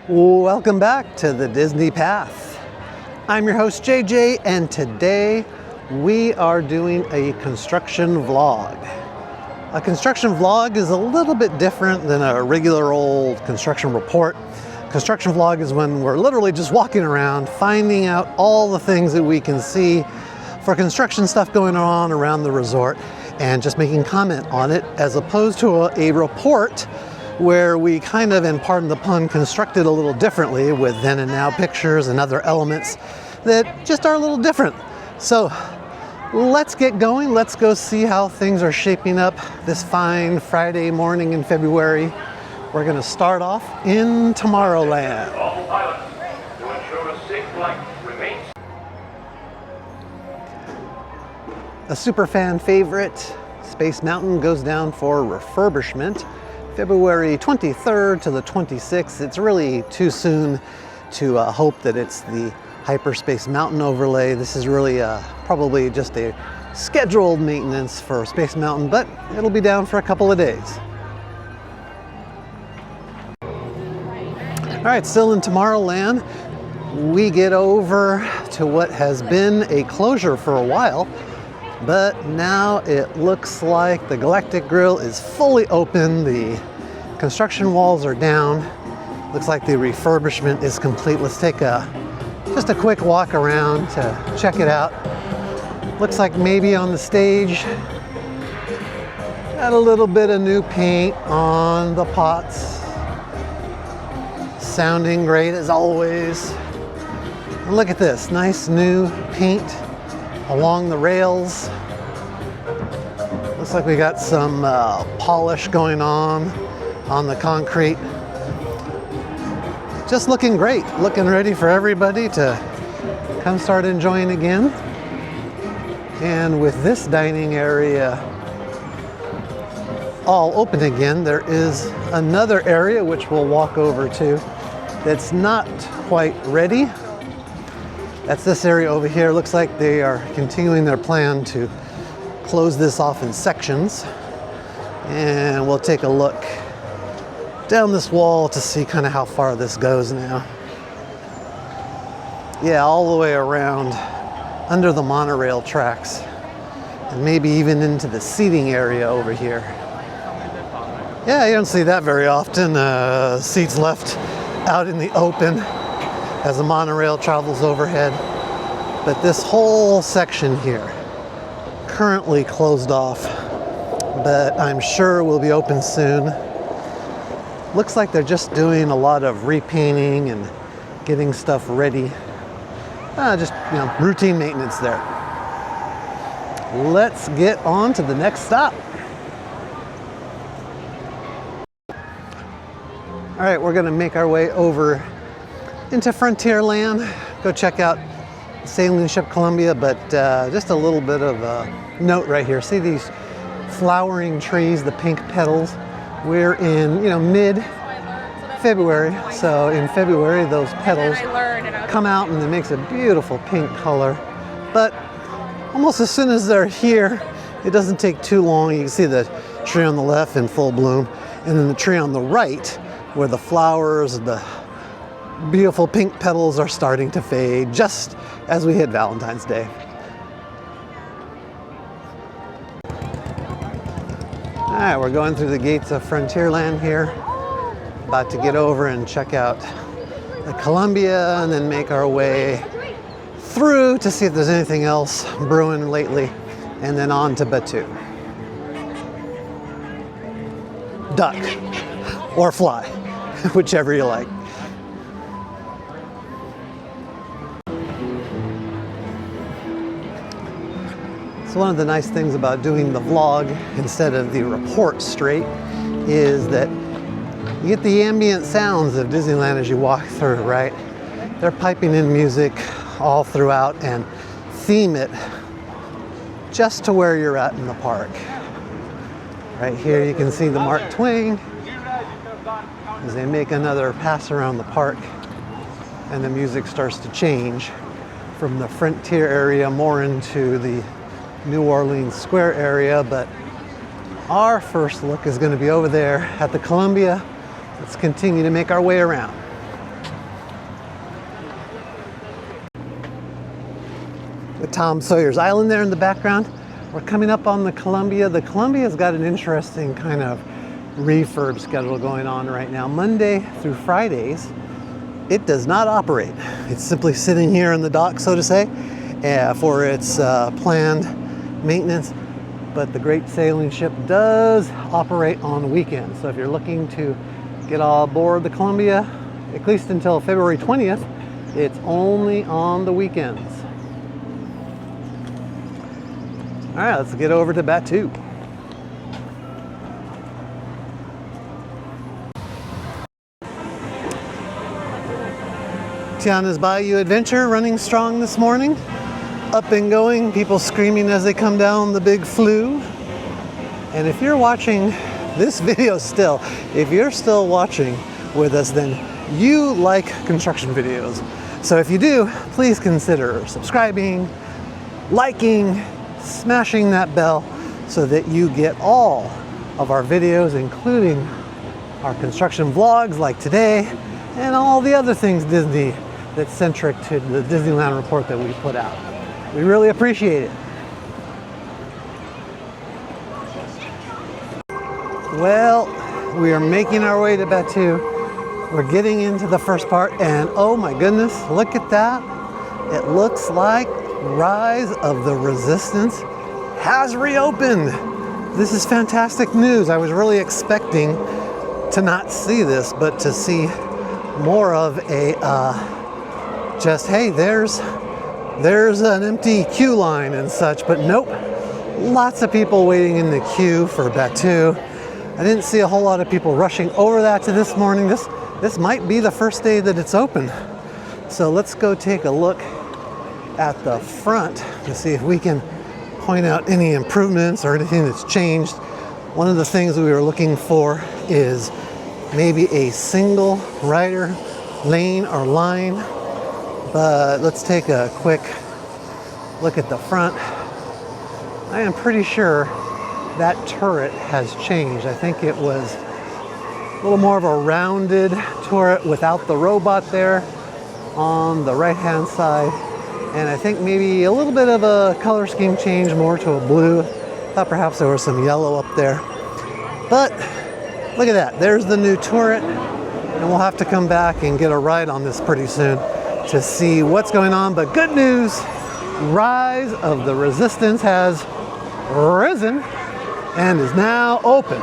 Welcome back to the Disney Path. I'm your host JJ, and today we are doing a construction vlog. A construction vlog is a little bit different than a regular old construction report. Construction vlog is when we're literally just walking around, finding out all the things that we can see for construction stuff going on around the resort and just making comment on it, as opposed to a report where we kind of, and pardon the pun, construct it a little differently with then and now pictures and other elements that just are a little different. So let's get going. Let's go see how things are shaping up this fine Friday morning in February. We're going to start off in Tomorrowland. All pilots, to ensure a safe flight remains. A super fan favorite, Space Mountain goes down for refurbishment February 23rd to the 26th. It's really too soon to hope that it's the Hyperspace Mountain overlay. This is really probably just a scheduled maintenance for Space Mountain, but it'll be down for a couple of days. All right, still in Tomorrowland, we get over to what has been a closure for a while, but now it looks like the Galactic Grill is fully open. The construction walls are down. Looks like the refurbishment is complete. Let's take just a quick walk around to check it out. Looks like maybe on the stage, got a little bit of new paint on the pots. Sounding great as always. And look at this, nice new paint along the rails. Looks like we got some polish going on the concrete. Just looking great, looking ready for everybody to come start enjoying again. And with this dining area all open again, there is another area which we'll walk over to that's not quite ready. That's this area over here. Looks like they are continuing their plan to close this off in sections. And we'll take a look down this wall to see kind of how far this goes now. Yeah, all the way around under the monorail tracks, and maybe even into the seating area over here. Yeah, you don't see that very often. Seats left out in the open as the monorail travels overhead. But this whole section here, currently closed off, but I'm sure will be open soon. Looks like they're just doing a lot of repainting and getting stuff ready. Just, routine maintenance there. Let's get on to the next stop. All right, we're gonna make our way over into Frontierland, go check out sailing ship Columbia, but just a little bit of a note right here. See these flowering trees, the pink petals? We're in, mid-February, so in February those petals come out and it makes a beautiful pink color. But almost as soon as they're here, it doesn't take too long. You can see the tree on the left in full bloom, and then the tree on the right where the flowers, the beautiful pink petals are starting to fade just as we hit Valentine's Day. All right, we're going through the gates of Frontierland here. About to get over and check out the Columbia and then make our way through to see if there's anything else brewing lately, and then on to Batu. Duck or fly, whichever you like. So one of the nice things about doing the vlog instead of the report straight is that you get the ambient sounds of Disneyland as you walk through, right? They're piping in music all throughout and theme it just to where you're at in the park. Right here you can see the Mark Twain as they make another pass around the park, and the music starts to change from the Frontier area more into the New Orleans Square area. But our first look is going to be over there at the Columbia. Let's continue to make our way around. with Tom Sawyer's Island there in the background. We're coming up on the Columbia. The Columbia's got an interesting kind of refurb schedule going on right now. Monday through Fridays, it does not operate. It's simply sitting here in the dock, so to say, for its planned maintenance. But the Great Sailing Ship does operate on weekends. So if you're looking to get aboard the Columbia, at least until February 20th, it's only on the weekends. All right, let's get over to Batu. Tiana's Bayou Adventure running strong this morning. Up and going, people screaming as they come down the big flue. And if you're watching this video still, if you're still watching with us, then you like construction videos. So if you do, please consider subscribing, liking, smashing that bell so that you get all of our videos, including our construction vlogs like today and all the other things Disney that's centric to the Disneyland report that we put out. We really appreciate it. Well, we are making our way to Batu. We're getting into the first part, and oh my goodness, look at that. It looks like Rise of the Resistance has reopened. This is fantastic news. I was really expecting to not see this, but to see more of a just, hey, there's an empty queue line and such, but nope. Lots of people waiting in the queue for Batu. I didn't see a whole lot of people rushing over that to this morning. This might be the first day that it's open. So let's go take a look at the front to see if we can point out any improvements or anything that's changed. One of the things we were looking for is maybe a single rider lane or line. But let's take a quick look at the front. I am pretty sure that turret has changed. I think it was a little more of a rounded turret without the robot there on the right-hand side. And I think maybe a little bit of a color scheme change, more to a blue. Thought perhaps there was some yellow up there. But look at that, there's the new turret. And we'll have to come back and get a ride on this pretty soon to see what's going on. But good news, Rise of the Resistance has risen and is now open.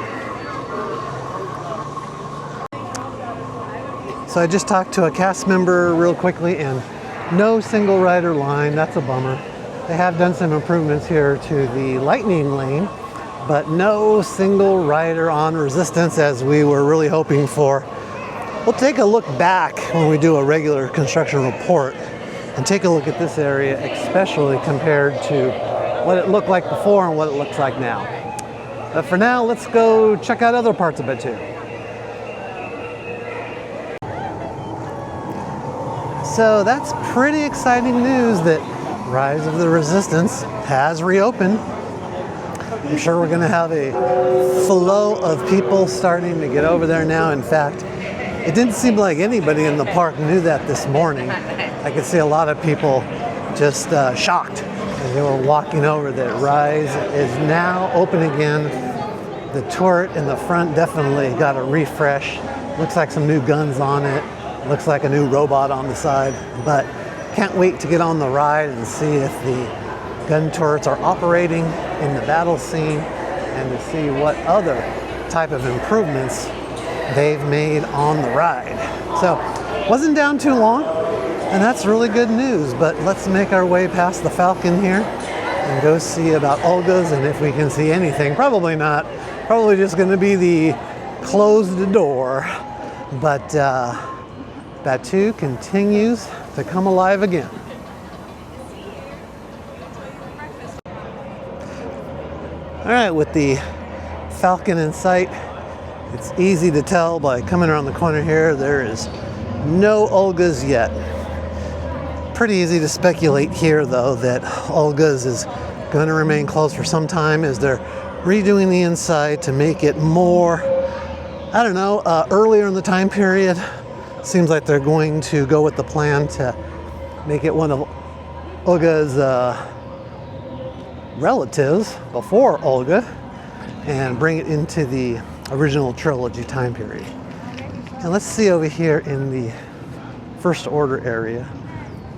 So I just talked to a cast member real quickly, and no single rider line. That's a bummer. They have done some improvements here to the lightning lane, but no single rider on Resistance as we were really hoping for. We'll take a look back when we do a regular construction report and take a look at this area, especially compared to what it looked like before and what it looks like now. But for now, let's go check out other parts of it too. So that's pretty exciting news that Rise of the Resistance has reopened. I'm sure we're going to have a flow of people starting to get over there now. In fact, it didn't seem like anybody in the park knew that this morning. I could see a lot of people just shocked as they were walking over that Rise is now open again. The turret in the front definitely got a refresh. Looks like some new guns on it. Looks like a new robot on the side. But can't wait to get on the ride and see if the gun turrets are operating in the battle scene and to see what other type of improvements they've made on the ride. So wasn't down too long, and that's really good news. But let's make our way past the Falcon here and go see about Olga's, and if we can see anything. Probably not. Probably just going to be the closed door. But Batu continues to come alive again. All right, with the Falcon in sight, it's easy to tell by coming around the corner here, there is no Olga's yet. Pretty easy to speculate here, though, that Olga's is going to remain closed for some time as they're redoing the inside to make it more, I don't know, earlier in the time period. Seems like they're going to go with the plan to make it one of Olga's relatives before Olga and bring it into the original trilogy time period. And let's see over here in the First Order area.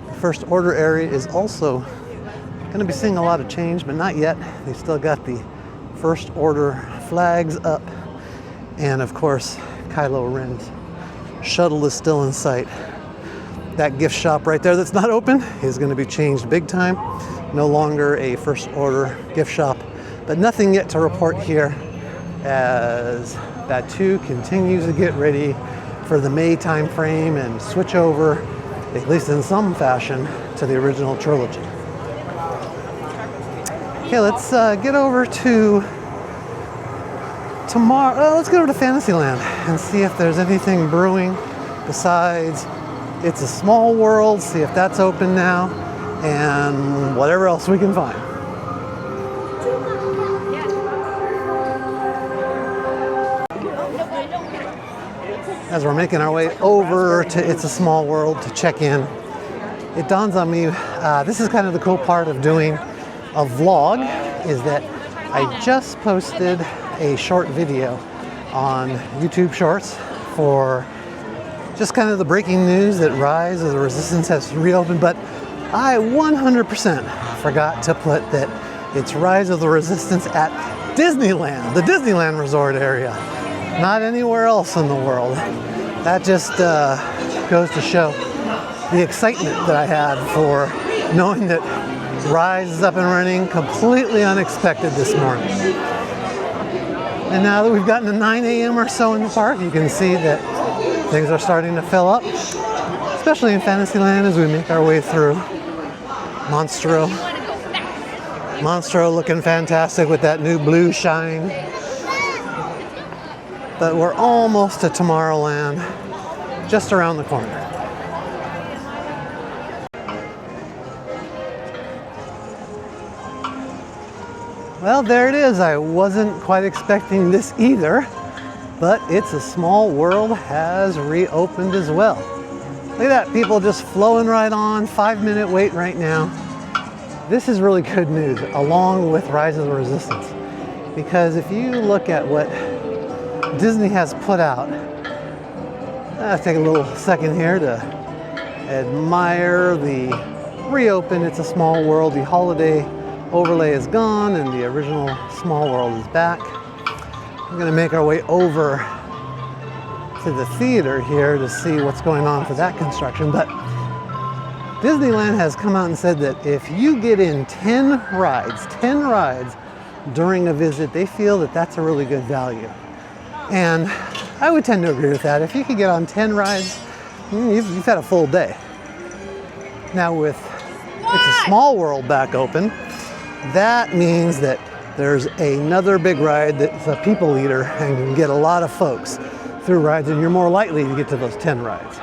The First Order area is also going to be seeing a lot of change, but not yet. They still got the First Order flags up. And of course, Kylo Ren's shuttle is still in sight. That gift shop right there that's not open is going to be changed big time. No longer a First Order gift shop, but nothing yet to report here as Batuu continues to get ready for the May time frame and switch over, at least in some fashion, to the original trilogy. Okay, let's get over to let's go over to Fantasyland and see if there's anything brewing besides It's a Small World, see if that's open now, and whatever else we can find. As we're making our way over to It's a Small World to check in, it dawns on me, this is kind of the cool part of doing a vlog, is that I just posted a short video on YouTube Shorts for just kind of the breaking news that Rise of the Resistance has reopened, but I 100% forgot to put that it's Rise of the Resistance at Disneyland, the Disneyland Resort area, not anywhere else in the world. That just goes to show the excitement that I had for knowing that Rise is up and running, completely unexpected this morning. And now that we've gotten to 9 a.m. or so in the park, you can see that things are starting to fill up, especially in Fantasyland as we make our way through. Monstro looking fantastic with that new blue shine. But we're almost to Tomorrowland, just around the corner. Well, there it is. I wasn't quite expecting this either, but It's a Small World has reopened as well. Look at that, people just flowing right on, 5-minute wait right now. This is really good news, along with Rise of the Resistance, because if you look at what Disney has put out, I'll take a little second here to admire the reopen It's a Small World. The holiday overlay is gone and the original Small World is back. We're going to make our way over to the theater here to see what's going on for that construction. But Disneyland has come out and said that if you get in 10 rides during a visit, they feel that that's a really good value. And I would tend to agree with that. If you could get on 10 rides, you've had a full day. Now with It's a Small World back open, that means that there's another big ride that's a people eater and can get a lot of folks through rides, and you're more likely to get to those 10 rides.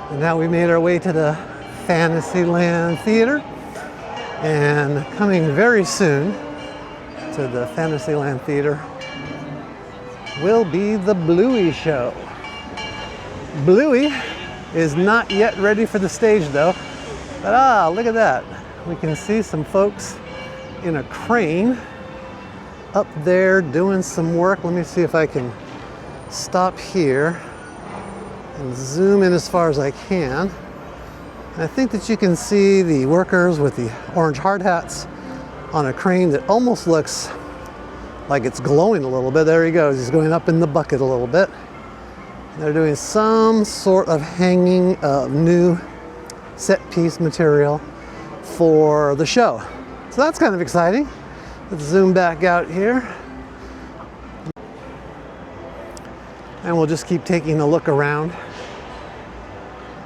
And now we made our way to the Fantasyland Theater, and coming very soon to the Fantasyland Theater will be the Bluey show. Bluey is not yet ready for the stage though, but look at that. We can see some folks in a crane up there doing some work. Let me see if I can stop here and zoom in as far as I can. And I think that you can see the workers with the orange hard hats on a crane that almost looks like it's glowing a little bit. There he goes, he's going up in the bucket a little bit. They're doing some sort of hanging of new set piece material for the show. So that's kind of exciting. Let's zoom back out here. And we'll just keep taking a look around.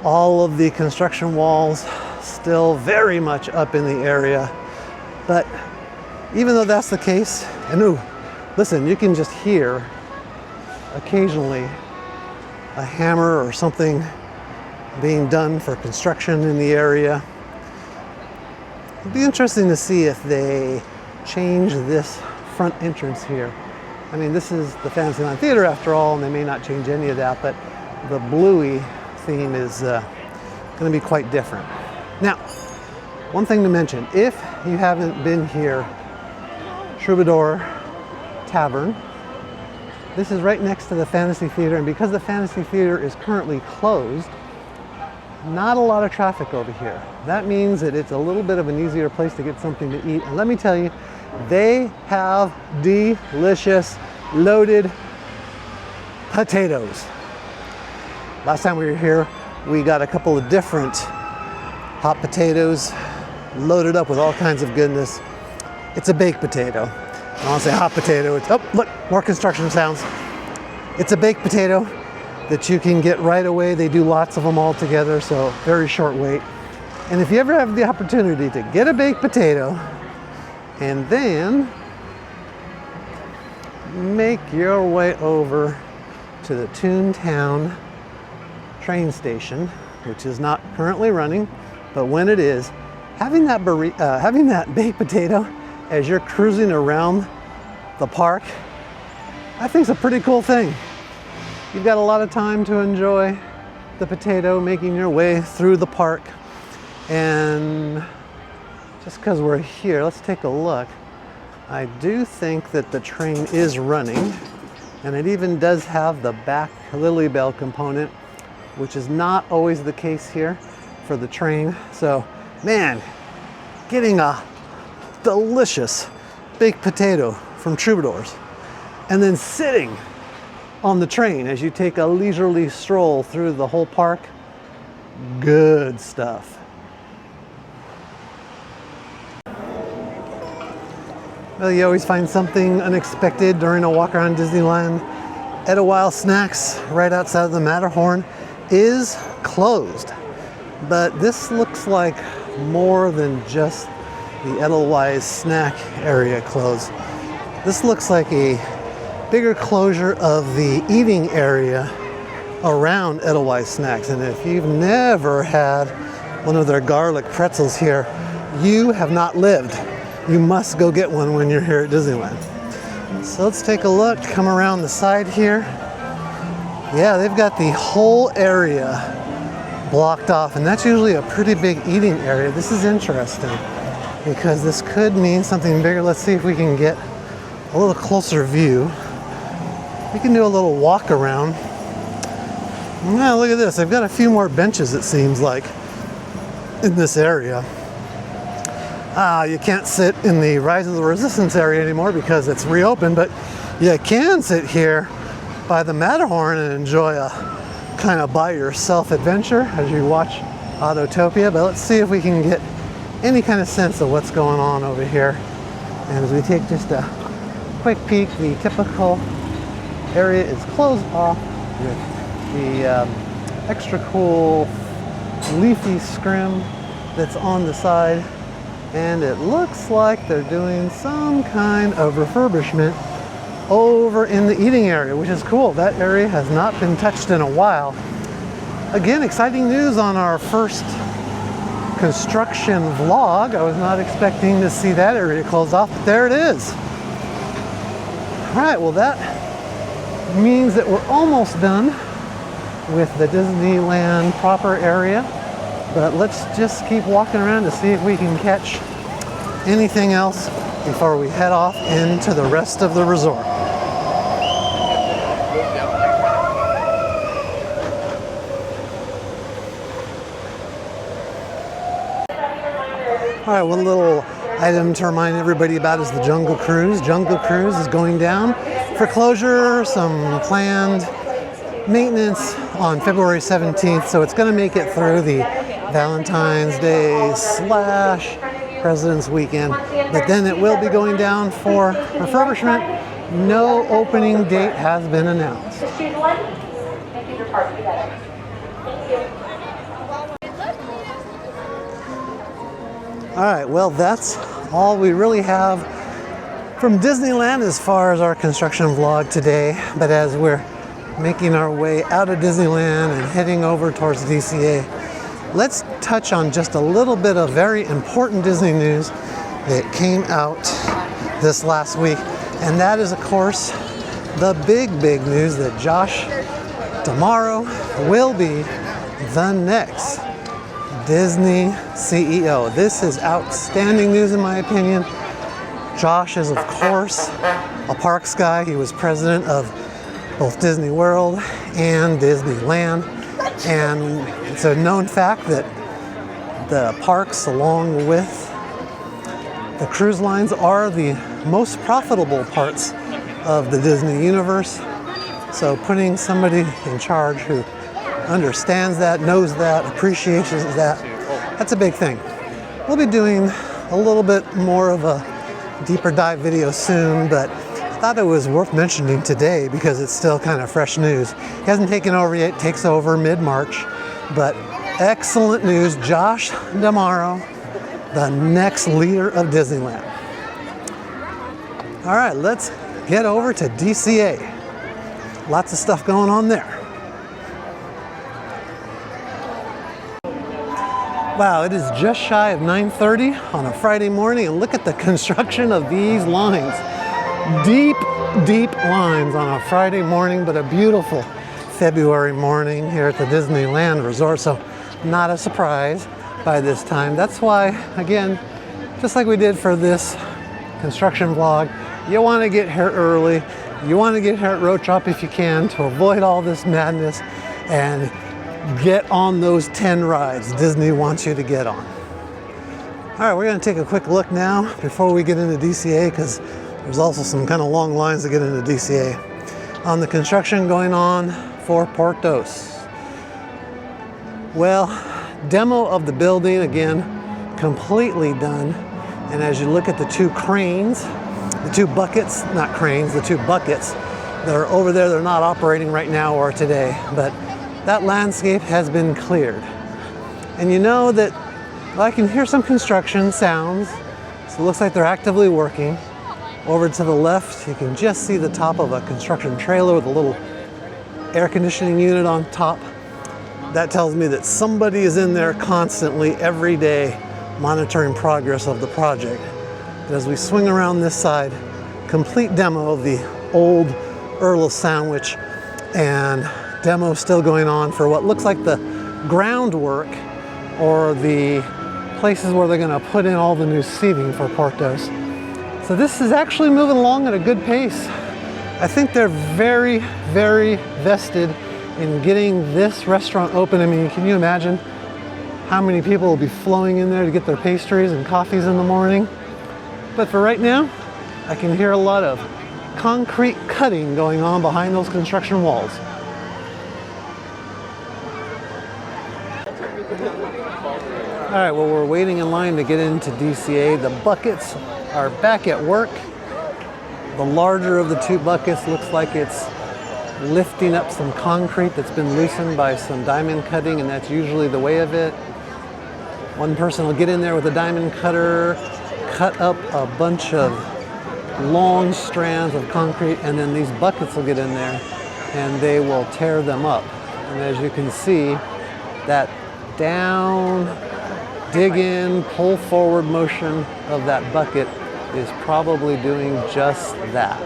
All of the construction walls still very much up in the area. But even though that's the case, and listen, you can just hear occasionally a hammer or something being done for construction in the area. It'll be interesting to see if they change this front entrance here. I mean, this is the Fantasyland Theater after all, and they may not change any of that, but the Bluey theme is going to be quite different. Now, One thing to mention, if you haven't been here, Troubadour Tavern, this is right next to the Fantasy Theater, and because the Fantasy Theater is currently closed, not a lot of traffic over here. That means that it's a little bit of an easier place to get something to eat. And let me tell you, they have delicious loaded potatoes. Last time we were here, we got a couple of different hot potatoes loaded up with all kinds of goodness. It's a baked potato. I don't want to say hot potato. It's, oh, look, more construction sounds. It's a baked potato that you can get right away. They do lots of them all together, so very short wait. And if you ever have the opportunity to get a baked potato and then make your way over to the Toontown train station, which is not currently running, but when it is, having that baked potato as you're cruising around the park, I think it's a pretty cool thing. You've got a lot of time to enjoy the potato, making your way through the park. And just because we're here, let's take a look. I do think that the train is running, and it even does have the back Lily Bell component, which is not always the case here for the train. So, man, getting a delicious baked potato from Troubadour's and then sitting on the train as you take a leisurely stroll through the whole park, good stuff. Well, you always find something unexpected during a walk around Disneyland. Edelweiss Snacks right outside of the Matterhorn is closed, but this looks like more than just the Edelweiss snack area closed. This looks like a bigger closure of the eating area around Edelweiss Snacks. And if you've never had one of their garlic pretzels here, you have not lived. You must go get one when you're here at Disneyland. So let's take a look, come around the side here. Yeah, they've got the whole area blocked off, and that's usually a pretty big eating area. This is interesting because this could mean something bigger. Let's see if we can get a little closer view. We can do a little walk around. Yeah, look at this. They've got a few more benches, it seems like, in this area. You can't sit in the Rise of the Resistance area anymore because it's reopened, but you can sit here by the Matterhorn and enjoy a kind of by yourself adventure as you watch Autotopia. But let's see if we can get any kind of sense of what's going on over here. And as we take just a quick peek, the typical area is closed off with the extra cool leafy scrim that's on the side. And it looks like they're doing some kind of refurbishment over in the eating area, which is cool. That area has not been touched in a while. Again, exciting news on our first construction vlog. I was not expecting to see that area closed off, but there it is. All right, well that means that we're almost done with the Disneyland proper area. But let's just keep walking around to see if we can catch anything else before we head off into the rest of the resort. All right, one little item to remind everybody about is the Jungle Cruise. Jungle Cruise is going down for closure, some planned maintenance on February 17th, so it's going to make it through the Valentine's Day / President's Weekend, but then it will be going down for refurbishment. No opening date has been announced. All right, well, that's all we really have from Disneyland as far as our construction vlog today. But as we're making our way out of Disneyland and heading over towards DCA, let's touch on just a little bit of very important Disney news that came out this last week. And that is, of course, the big news that Josh tomorrow will be the next Disney CEO. This is outstanding news in my opinion. Josh is, of course, a parks guy. He was president of both Disney World and Disneyland. And it's a known fact that the parks, along with the cruise lines, are the most profitable parts of the Disney universe. So putting somebody in charge who understands that, knows that, appreciates that, that's a big thing. We'll be doing a little bit more of a deeper dive video soon, but I thought it was worth mentioning today because it's still kind of fresh news. He hasn't taken over yet, takes over mid-March, but excellent news. Josh D'Amaro, the next leader of Disneyland. All right, let's get over to DCA. Lots of stuff going on there. Wow, it is just shy of 9:30 on a Friday morning, and look at the construction of these lines. Deep, deep lines on a Friday morning, but a beautiful February morning here at the Disneyland Resort, so not a surprise by this time. That's why, again, just like we did for this construction vlog, you want to get here early. You want to get here at Road Drop if you can to avoid all this madness and get on those 10 rides Disney wants you to get on. All right, we're going to take a quick look now before we get into DCA, because there's also some kind of long lines to get into DCA on the construction going on for Portos. Well, demo of the building, again, completely done. And as you look at the two cranes, the two buckets, not cranes, the two buckets that are over there, they're not operating right now or today, but that landscape has been cleared. And you know that, well, I can hear some construction sounds, so it looks like they're actively working. Over to the left, you can just see the top of a construction trailer with a little air conditioning unit on top. That tells me that somebody is in there constantly, every day, monitoring progress of the project. But as we swing around this side, complete demo of the old Earl of Sandwich, and demo still going on for what looks like the groundwork or the places where they're going to put in all the new seating for Portos. So this is actually moving along at a good pace. I think they're very, very vested in getting this restaurant open. I mean, can you imagine how many people will be flowing in there to get their pastries and coffees in the morning? But for right now, I can hear a lot of concrete cutting going on behind those construction walls. All right, well, we're waiting in line to get into DCA. The buckets are back at work. The larger of the two buckets looks like it's lifting up some concrete that's been loosened by some diamond cutting, and that's usually the way of it. One person will get in there with a diamond cutter, cut up a bunch of long strands of concrete, and then these buckets will get in there and they will tear them up. And as you can see, that down, dig in, pull forward motion of that bucket is probably doing just that.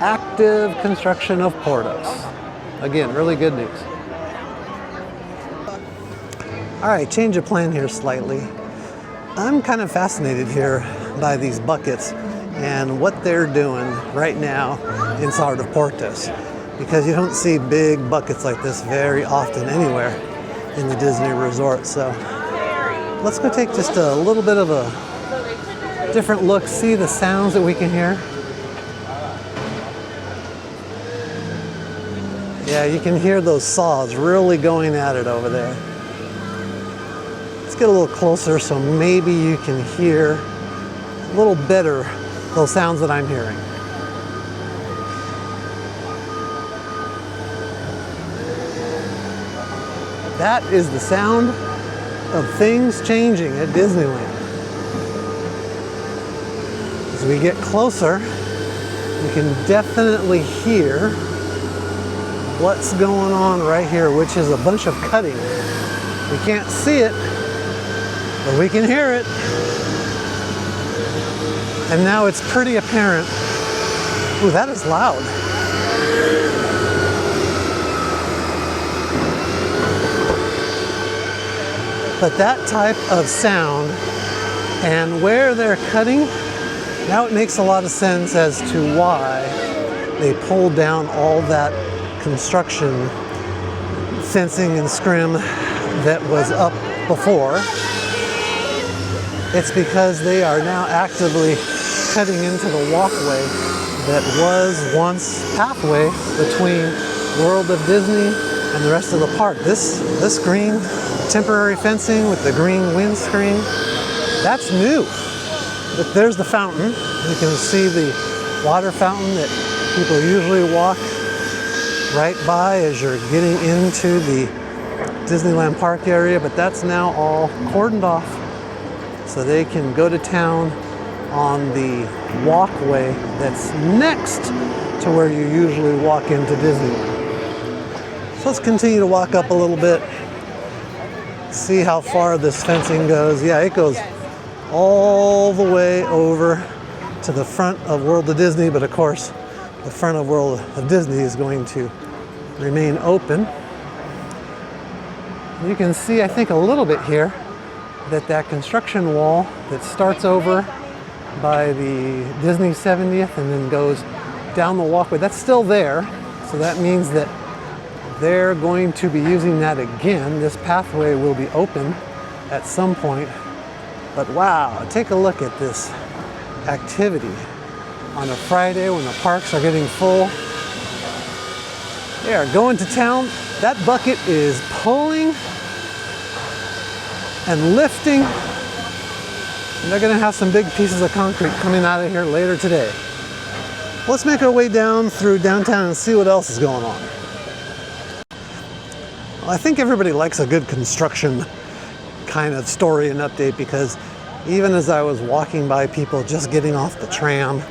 Active construction of Portos. Again, really good news. All right, change of plan here slightly. I'm kind of fascinated here by these buckets and what they're doing right now inside of Portos, because you don't see big buckets like this very often anywhere in the Disney Resort. So let's go take just a little bit of a different look, see the sounds that we can hear. Yeah, you can hear those saws really going at it over there. Let's get a little closer so maybe you can hear a little better those sounds that I'm hearing. That is the sound of things changing at Disneyland. As we get closer, you can definitely hear what's going on right here, which is a bunch of cutting. We can't see it, but we can hear it. And now it's pretty apparent. Ooh, that is loud. But that type of sound and where they're cutting, now it makes a lot of sense as to why they pulled down all that construction fencing and scrim that was up before. It's because they are now actively cutting into the walkway that was once pathway between World of Disney and the rest of the park. This green temporary fencing with the green windscreen, that's new. But there's the fountain. You can see the water fountain that people usually walk right by as you're getting into the Disneyland Park area, but that's now all cordoned off so they can go to town on the walkway that's next to where you usually walk into Disneyland. So let's continue to walk up a little bit, see how far this fencing goes. Yeah, it goes all the way over to the front of World of Disney, but of course the front of World of Disney is going to remain open. You can see, I think, a little bit here that construction wall that starts over by the Disney 70th and then goes down the walkway, that's still there. So that means that they're going to be using that again. This pathway will be open at some point. But wow, take a look at this activity on a Friday when the parks are getting full. They are going to town. That bucket is pulling and lifting. And they're gonna have some big pieces of concrete coming out of here later today. Let's make our way down through downtown and see what else is going on. Well, I think everybody likes a good construction kind of story and update, because even as I was walking by people just getting off the tram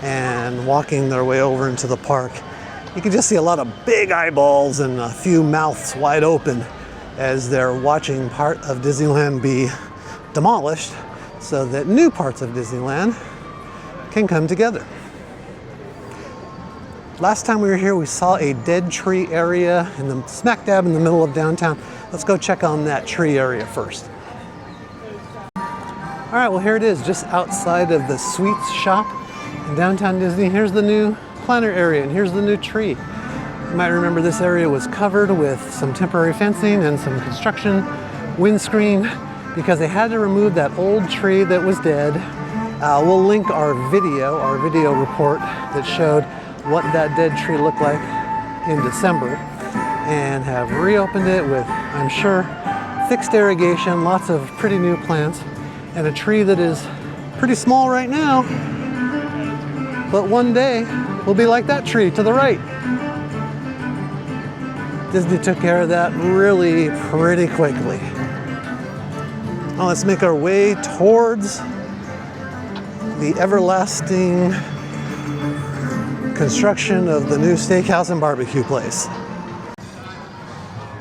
and walking their way over into the park, you can just see a lot of big eyeballs and a few mouths wide open as they're watching part of Disneyland be demolished so that new parts of Disneyland can come together. Last time we were here, we saw a dead tree area in the smack dab in the middle of downtown. Let's go check on that tree area first. All right, well, here it is, just outside of the sweets shop in downtown Disney. Here's the new planter area, and here's the new tree. You might remember this area was covered with some temporary fencing and some construction windscreen because they had to remove that old tree that was dead. We'll link our video report that showed what that dead tree looked like in December, and have reopened it with, I'm sure, fixed irrigation, lots of pretty new plants, and a tree that is pretty small right now, but one day will be like that tree to the right. Disney took care of that really pretty quickly. Now let's make our way towards the everlasting construction of the new steakhouse and barbecue place.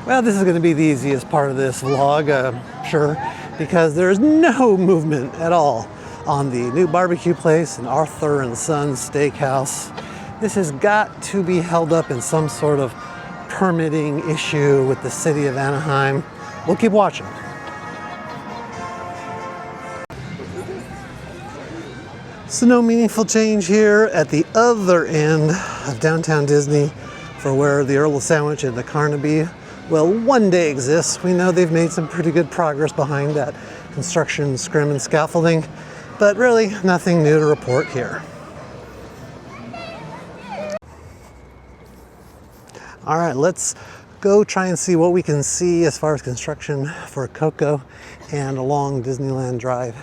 Well, this is going to be the easiest part of this vlog, I'm sure, because there's no movement at all on the new barbecue place and Arthur and Sons Steakhouse. This has got to be held up in some sort of permitting issue with the city of Anaheim. We'll keep watching. So no meaningful change here at the other end of downtown Disney for where the Earl of Sandwich and the Carnaby will one day exist. We know they've made some pretty good progress behind that construction scrim and scaffolding, but really nothing new to report here. All right, let's go try and see what we can see as far as construction for Coco and along Disneyland Drive.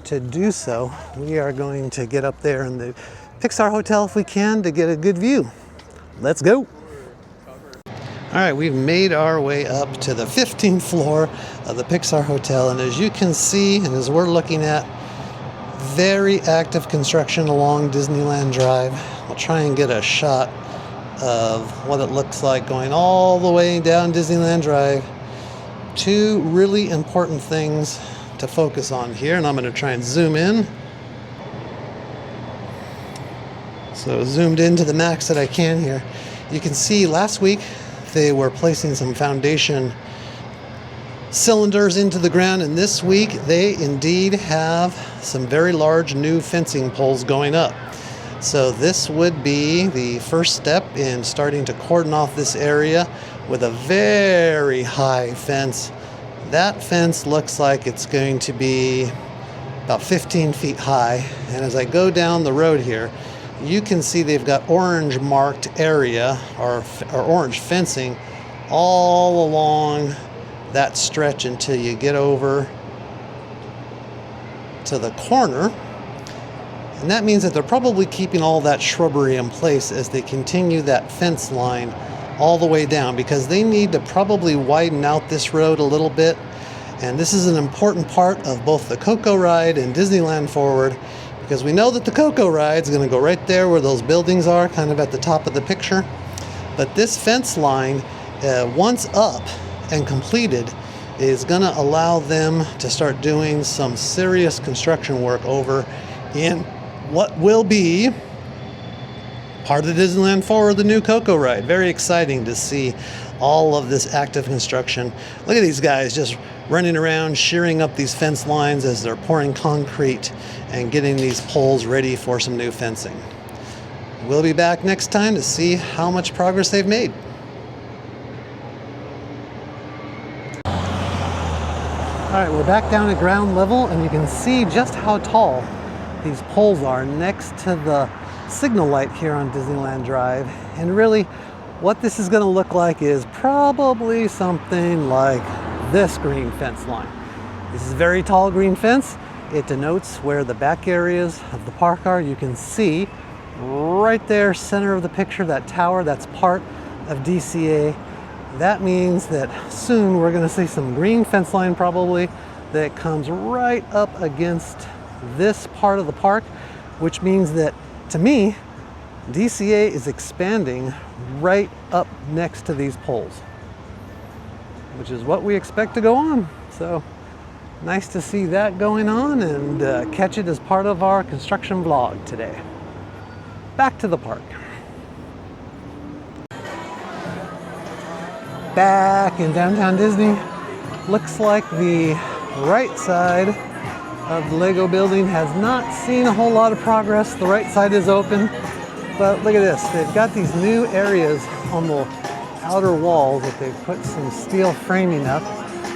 To do so, we are going to get up there in the Pixar Hotel if we can to get a good view. Let's go. All right, we've made our way up to the 15th floor of the Pixar Hotel, and as you can see, and as we're looking at, very active construction along Disneyland Drive. I'll try and get a shot of what it looks like going all the way down Disneyland Drive. Two really important things to focus on here, and I'm going to try and zoom in. So zoomed in to the max that I can here. You can see last week they were placing some foundation cylinders into the ground, and this week they indeed have some very large new fencing poles going up. So this would be the first step in starting to cordon off this area with a very high fence. That fence looks like it's going to be about 15 feet high, and as I go down the road here, you can see they've got orange marked area or orange fencing all along that stretch until you get over to the corner. And that means that they're probably keeping all that shrubbery in place as they continue that fence line all the way down, because they need to probably widen out this road a little bit. And this is an important part of both the Coco ride and Disneyland Forward, because we know that the Coco ride is going to go right there where those buildings are, kind of at the top of the picture. But this fence line, once up and completed, is going to allow them to start doing some serious construction work over in what will be part of the Disneyland Forward, the new Coco ride. Very exciting to see all of this active construction. Look at these guys just running around, shearing up these fence lines as they're pouring concrete and getting these poles ready for some new fencing. We'll be back next time to see how much progress they've made. All right, we're back down at ground level, and you can see just how tall these poles are next to the signal light here on Disneyland Drive. And really, what this is going to look like is probably something like this green fence line. This is a very tall green fence. It denotes where the back areas of the park are. You can see right there, center of the picture, that tower, that's part of DCA. That means that soon we're going to see some green fence line probably that comes right up against this part of the park, which means that, to me, DCA is expanding right up next to these poles, which is what we expect to go on. So nice to see that going on and catch it as part of our construction vlog today. Back to the park. Back in downtown Disney, looks like the right side of the Lego building has not seen a whole lot of progress. The right side is open, but look at this. They've got these new areas on the outer walls that they've put some steel framing up,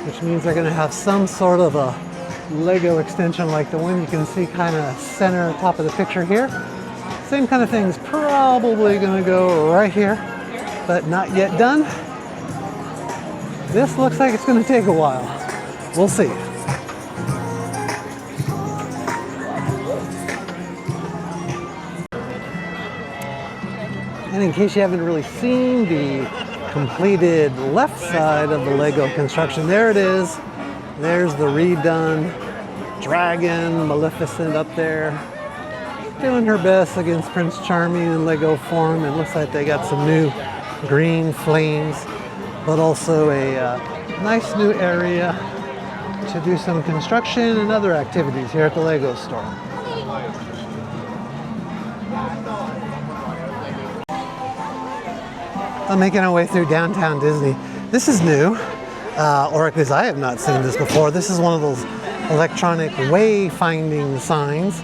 which means they're going to have some sort of a Lego extension like the one you can see kind of center top of the picture here. Same kind of thing's probably going to go right here, but not yet done. This looks like it's going to take a while. We'll see. And in case you haven't really seen the completed left side of the Lego construction, there it is. There's the redone dragon, Maleficent up there, doing her best against Prince Charming in Lego form. It looks like they got some new green flames, but also a nice new area to do some construction and other activities here at the Lego store. I'm making our way through downtown Disney. This is new, or at least I have not seen this before. This is one of those electronic wayfinding signs,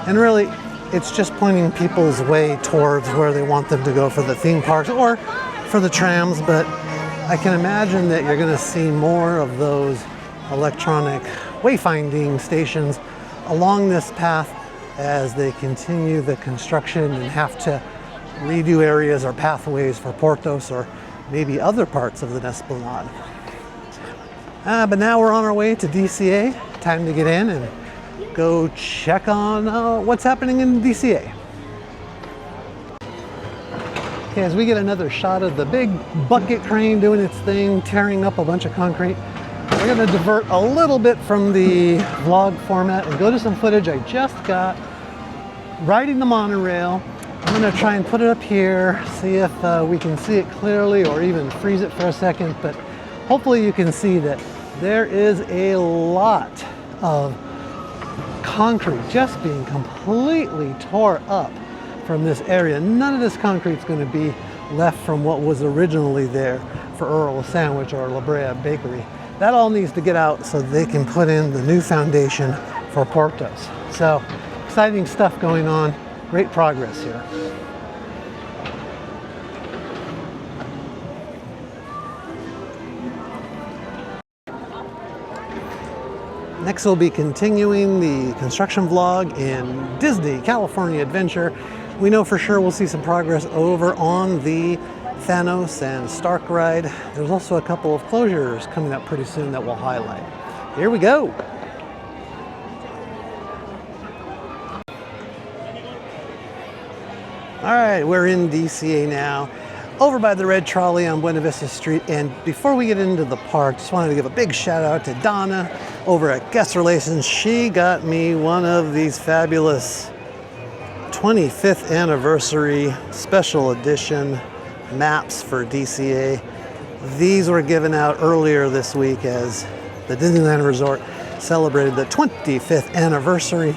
and really it's just pointing people's way towards where they want them to go for the theme parks or for the trams, but I can imagine that you're going to see more of those electronic wayfinding stations along this path as they continue the construction and have to redo areas or pathways for Portos or maybe other parts of the Esplanade. But now we're on our way to DCA. Time to get in and go check on what's happening in DCA. Okay, as we get another shot of the big bucket crane doing its thing, tearing up a bunch of concrete, we're going to divert a little bit from the vlog format and go to some footage I just got riding the monorail. I'm going to try and put it up here, see if we can see it clearly or even freeze it for a second, but hopefully you can see that there is a lot of concrete just being completely tore up from this area. None of this concrete is going to be left from what was originally there for Earl Sandwich or La Brea Bakery. That all needs to get out so they can put in the new foundation for Porto's. So exciting stuff going on. Great progress here. Next we'll be continuing the construction vlog in Disney California Adventure. We know for sure we'll see some progress over on the Thanos and Stark ride. There's also a couple of closures coming up pretty soon that we'll highlight. Here we go. All right, we're in DCA now, over by the red trolley on Buena Vista Street. And before we get into the park, just wanted to give a big shout out to Donna over at Guest Relations. She got me one of these fabulous 25th anniversary special edition maps for DCA. These were given out earlier this week as the Disneyland Resort celebrated the 25th anniversary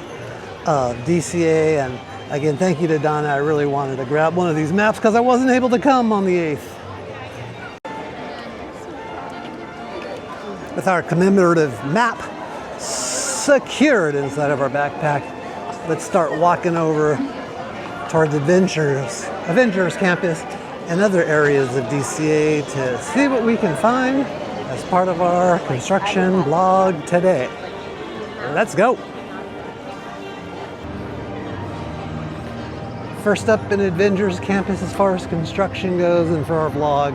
of DCA. And again, thank you to Donna. I really wanted to grab one of these maps because I wasn't able to come on the 8th. With our commemorative map secured inside of our backpack, let's start walking over towards Avengers Campus and other areas of DCA to see what we can find as part of our construction vlog today. Let's go. First up in Avengers Campus as far as construction goes and for our vlog.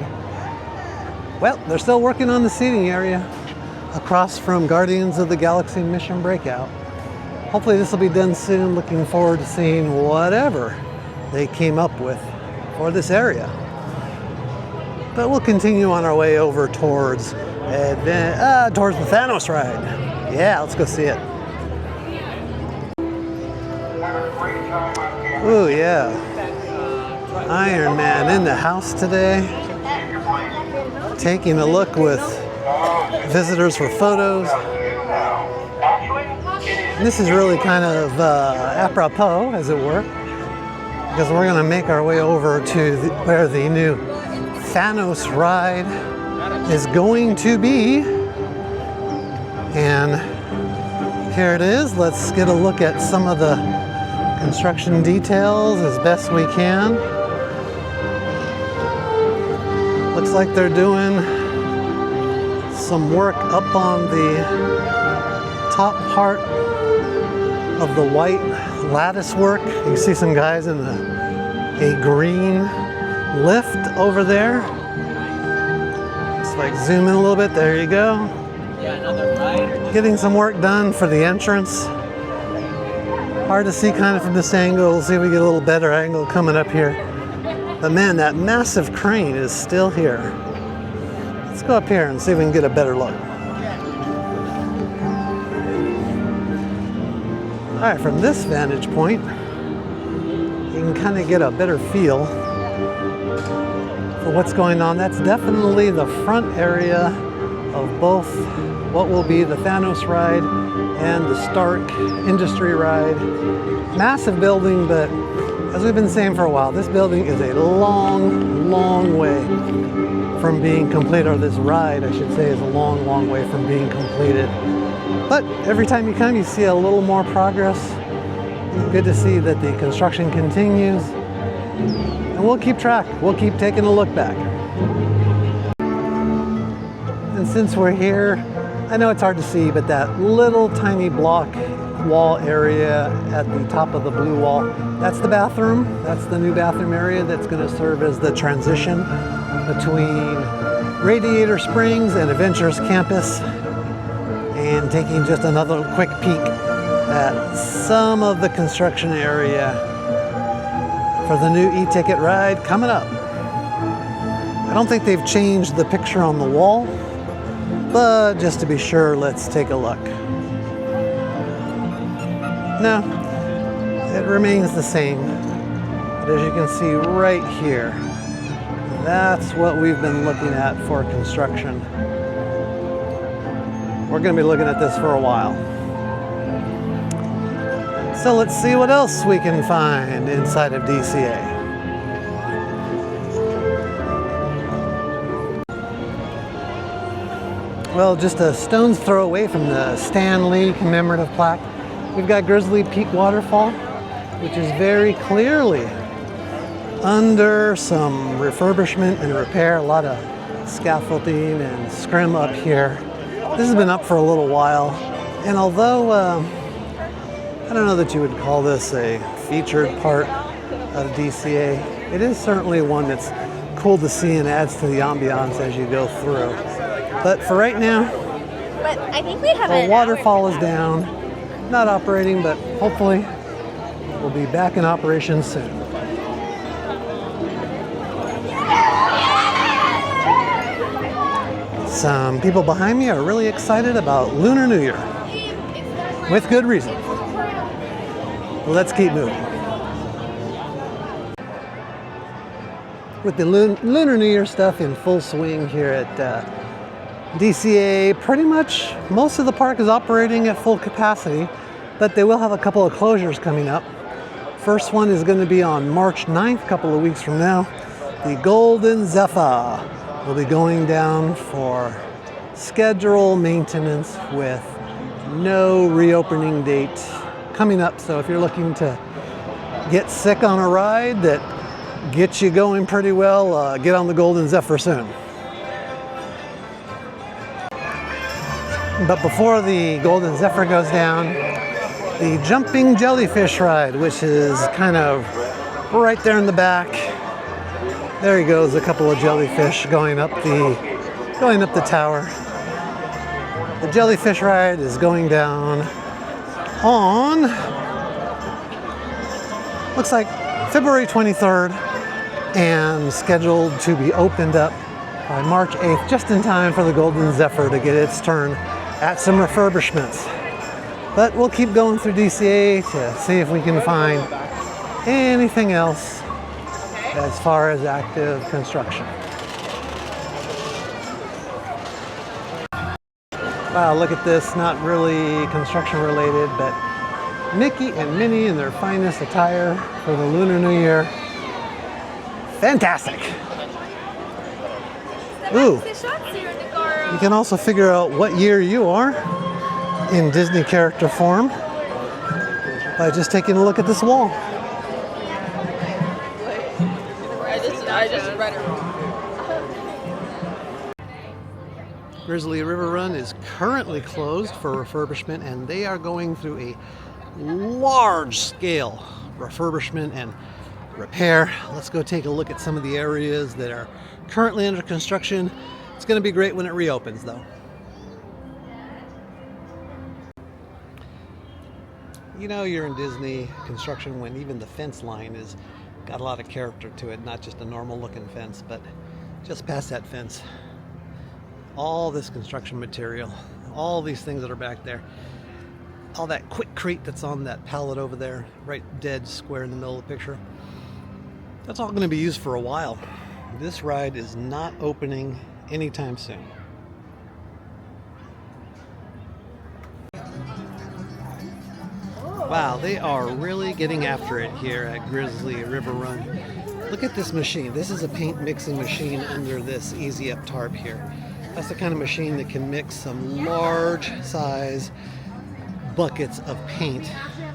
Well, they're still working on the seating area across from Guardians of the Galaxy Mission Breakout. Hopefully this will be done soon. Looking forward to seeing whatever they came up with for this area. But we'll continue on our way over towards the Thanos ride. Yeah, let's go see it. Oh yeah, Iron Man in the house today, taking a look with visitors for photos. And this is really kind of apropos, as it were, because we're going to make our way over to where the new Thanos ride is going to be. And here it is. Let's get a look at some of the construction details as best we can. Looks like they're doing some work up on the top part of the white lattice work. You can see some guys in a green lift over there. Just like zoom in a little bit. There you go. Getting some work done for the entrance. Hard to see kind of from this angle. We'll see if we get a little better angle coming up here. But man, that massive crane is still here. Let's go up here and see if we can get a better look. All right, from this vantage point, you can kind of get a better feel for what's going on. That's definitely the front area of both what will be the Thanos ride and the Stark Industry ride. Massive building, but as we've been saying for a while, this building is a long, long way from being complete, or this ride, I should say, is a long, long way from being completed. But every time you come, you see a little more progress. Good to see that the construction continues. And we'll keep track. We'll keep taking a look back. And since we're here, I know it's hard to see, but that little tiny block wall area at the top of the blue wall, that's the bathroom. That's the new bathroom area that's going to serve as the transition between Radiator Springs and Avengers Campus. And taking just another quick peek at some of the construction area for the new e-ticket ride coming up. I don't think they've changed the picture on the wall, but just to be sure, let's take a look. No, it remains the same. But as you can see right here, that's what we've been looking at for construction. We're going to be looking at this for a while. So let's see what else we can find inside of DCA. Well, just a stone's throw away from the Stan Lee commemorative plaque, we've got Grizzly Peak Waterfall, which is very clearly under some refurbishment and repair. A lot of scaffolding and scrim up here. This has been up for a little while, and although I don't know that you would call this a featured part of DCA, it is certainly one that's cool to see and adds to the ambiance as you go through. But for right now, but I think we have the waterfall is down, not operating, but hopefully we'll be back in operation soon. Some people behind me are really excited about Lunar New Year, with good reason. Let's keep moving. With the Lunar New Year stuff in full swing here at DCA, pretty much most of the park is operating at full capacity, but they will have a couple of closures coming up. First one is going to be on March 9th, a couple of weeks from now. The Golden Zephyr will be going down for schedule maintenance with no reopening date coming up. So if you're looking to get sick on a ride that gets you going pretty well, get on the Golden Zephyr soon. But before the Golden Zephyr goes down, the Jumping Jellyfish ride, which is kind of right there in the back. There he goes, a couple of jellyfish going up the tower. The jellyfish ride is going down on, looks like February 23rd, and scheduled to be opened up by March 8th, just in time for the Golden Zephyr to get its turn at some refurbishments. But we'll keep going through DCA to see if we can find anything else as far as active construction. Wow, look at this, not really construction related, but Mickey and Minnie in their finest attire for the Lunar New Year. Fantastic! Ooh, you can also figure out what year you are in Disney character form by just taking a look at this wall. I just read it wrong. Grizzly River Run is currently closed for refurbishment, and they are going through a large-scale refurbishment and repair. Let's go take a look at some of the areas that are currently under construction. It's going to be great when it reopens, though. You know you're in Disney construction when even the fence line is got a lot of character to it, not just a normal looking fence, but just past that fence, all this construction material, all these things that are back there, all that quick crate that's on that pallet over there, right dead square in the middle of the picture, that's all going to be used for a while. This ride is not opening anytime soon. Wow, they are really getting after it here at Grizzly River Run. Look at this machine. This is a paint mixing machine under this Easy Up tarp here. That's the kind of machine that can mix some large size buckets of paint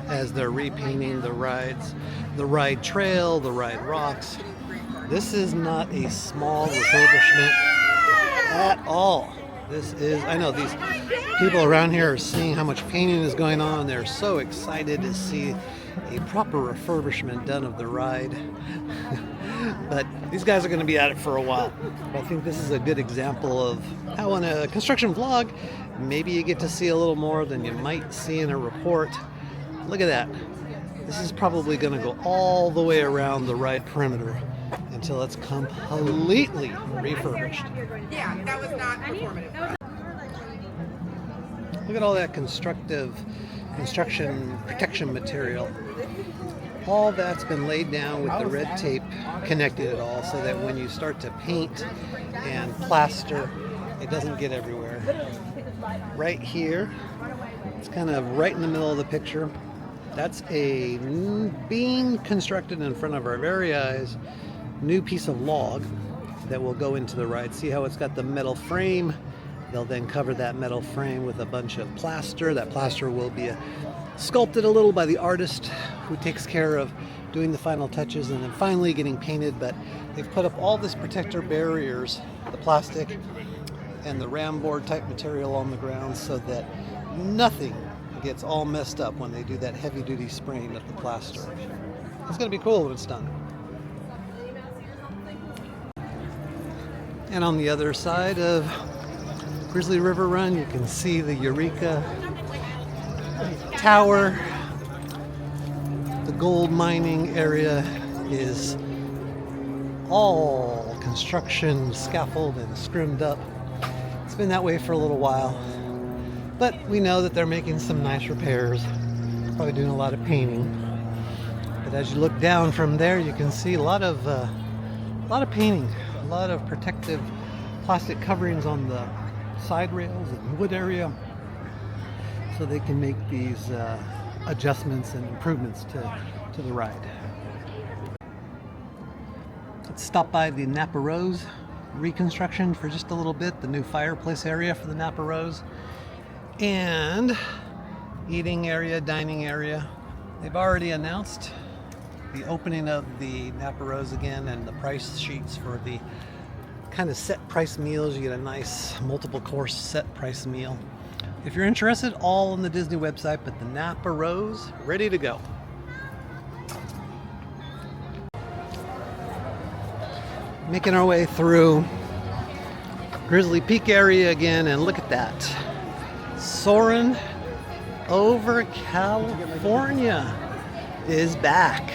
as they're repainting the rides, the ride trail, the ride rocks. This is not a small refurbishment at all. This is, I know these people around here are seeing how much painting is going on. They're so excited to see a proper refurbishment done of the ride. But these guys are going to be at it for a while. But I think this is a good example of how in a construction vlog, maybe you get to see a little more than you might see in a report. Look at that. This is probably going to go all the way around the ride perimeter until it's completely refurbished. Yeah, that was not performative. Look at all that construction protection material. All that's been laid down with the red tape, connected it all so that when you start to paint and plaster, it doesn't get everywhere. Right here, it's kind of right in the middle of the picture. That's a being constructed in front of our very eyes, new piece of log that will go into the ride. See how it's got the metal frame They'll then cover that metal frame with a bunch of plaster. That plaster will be sculpted a little by the artist who takes care of doing the final touches and then finally getting painted. But they've put up all this protector barriers, the plastic and the ram board type material on the ground, so that nothing gets all messed up when they do that heavy duty spraying of the plaster. It's going to be cool when it's done. And on the other side of Grizzly River Run, you can see the Eureka Tower. The gold mining area is all construction, scaffold, and scrimmed up. It's been that way for a little while, but we know that they're making some nice repairs, probably doing a lot of painting. But as you look down from there, you can see a lot of painting, a lot of protective plastic coverings on the side rails and wood area, so they can make these adjustments and improvements to the ride. Let's stop by the Napa Rose reconstruction for just a little bit, the new fireplace area for the Napa Rose, and eating area, dining area. They've already announced the opening of the Napa Rose again, and the price sheets for the kind of set price meals. You get a nice multiple course set price meal. If you're interested, all on the Disney website, but the Napa Rose, ready to go. Making our way through Grizzly Peak area again, and look at that. Soarin' over California is back.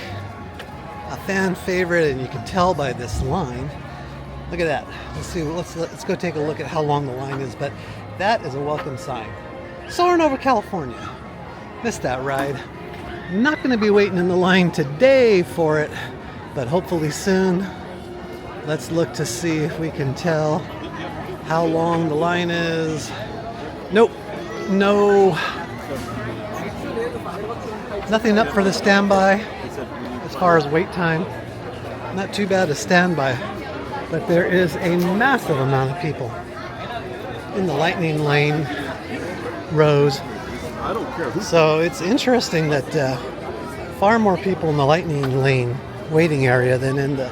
A fan favorite, and you can tell by this line. Look at that. Let's see. Let's go take a look at how long the line is, but that is a welcome sign. Soaring over California. Missed that ride. Not going to be waiting in the line today for it, but hopefully soon. Let's look to see if we can tell how long the line is. Nope. No. Nothing up for the standby as far as wait time. Not too bad a standby, but there is a massive amount of people in the lightning lane rows. So it's interesting that far more people in the lightning lane waiting area than in the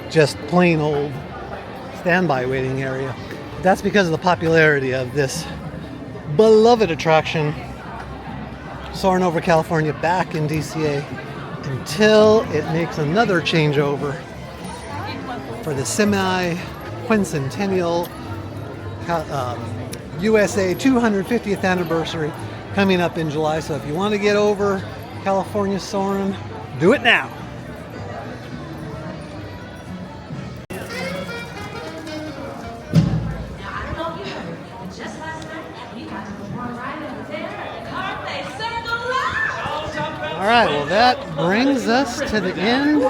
just plain old standby waiting area. That's because of the popularity of this beloved attraction, Soaring Over California, back in DCA until it makes another changeover for the semi-quincentennial USA 250th anniversary coming up in July. So if you want to get over California soaring, do it now. All right, well, that brings us to the end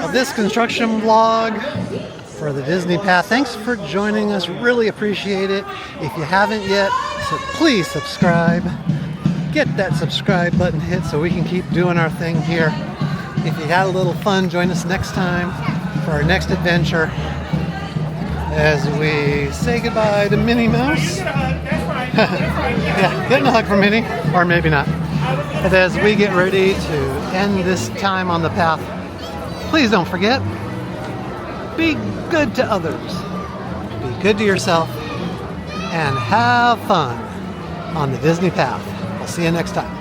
of this construction vlog for the Disney Path. Thanks for joining us. Really appreciate it. If you haven't yet, so please subscribe. Get that subscribe button hit so we can keep doing our thing here. If you had a little fun, join us next time for our next adventure as we say goodbye to Minnie Mouse. Yeah, getting a hug from Minnie, or maybe not. But as we get ready to end this time on the path, please don't forget, be good to others, be good to yourself, and have fun on the Disney Path. We'll see you next time.